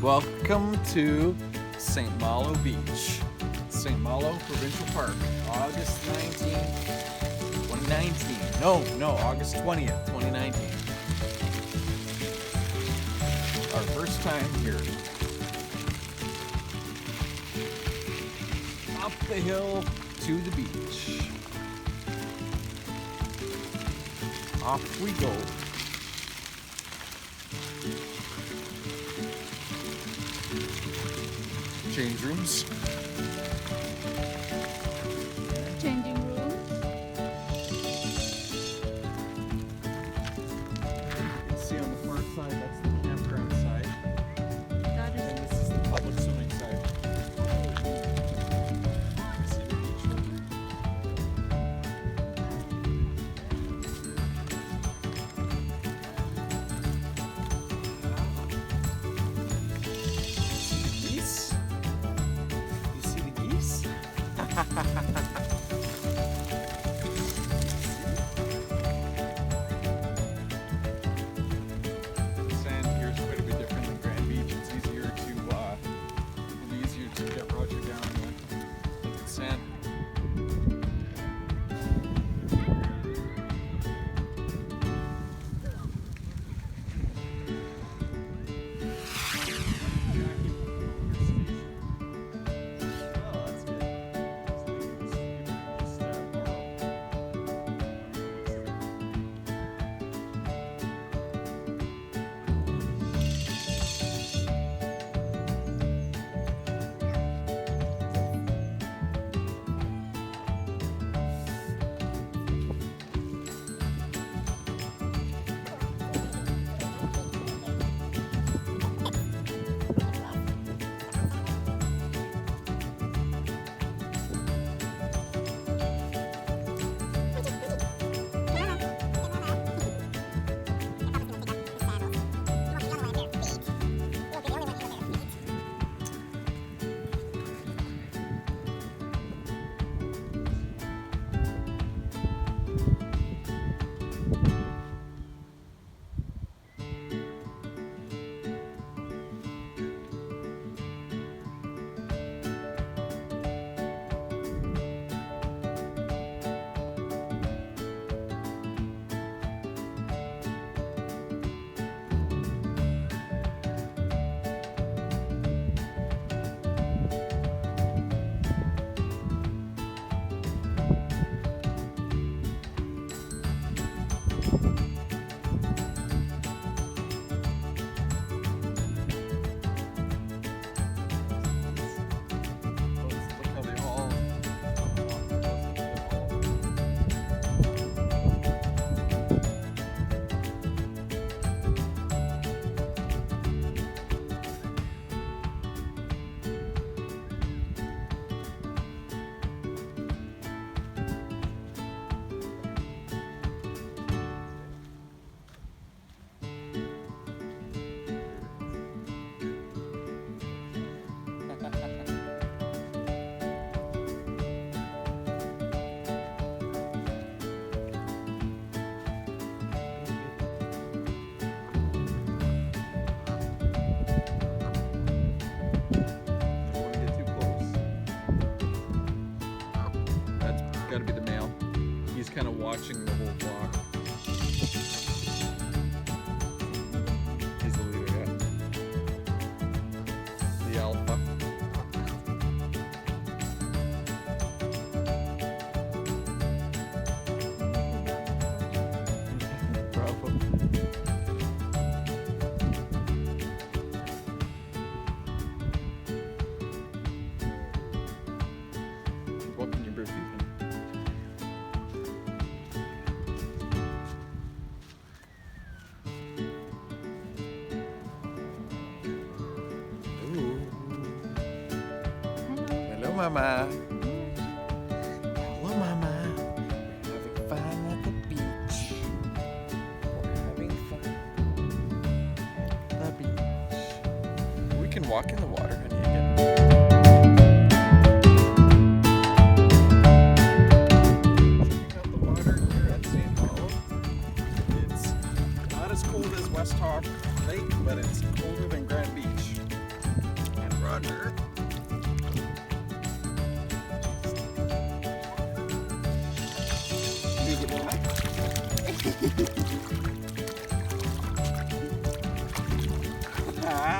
Welcome to St. Malo Beach, St. Malo Provincial Park, August 19th, 2019. No, August 20th, 2019. Our first time here. Up the hill to the beach. Off we go. Change rooms. Changing room. You can see on the far side, that's the campground side. That And is this is the public swimming side. See the beach? Geese? You see the geese? Sand here is quite a bit different than Grand Beach. It's easier to get Roger down with the sand. Look how they all don't want to get too close. That's got to be the male. He's kind of watching the whole flock. He's the leader, yeah. The alpha. Bravo. What can you bird feed him? Ooh. Hello, Mama. Hello, Mama. We're having fun at the beach. We're having fun at the beach. We can walk in the water, honey, again. Checking out the water here at St. Malo. It's not as cold as West Hawk Lake, but it's colder than Grand Beach. on earth. Did you get it wet? Huh?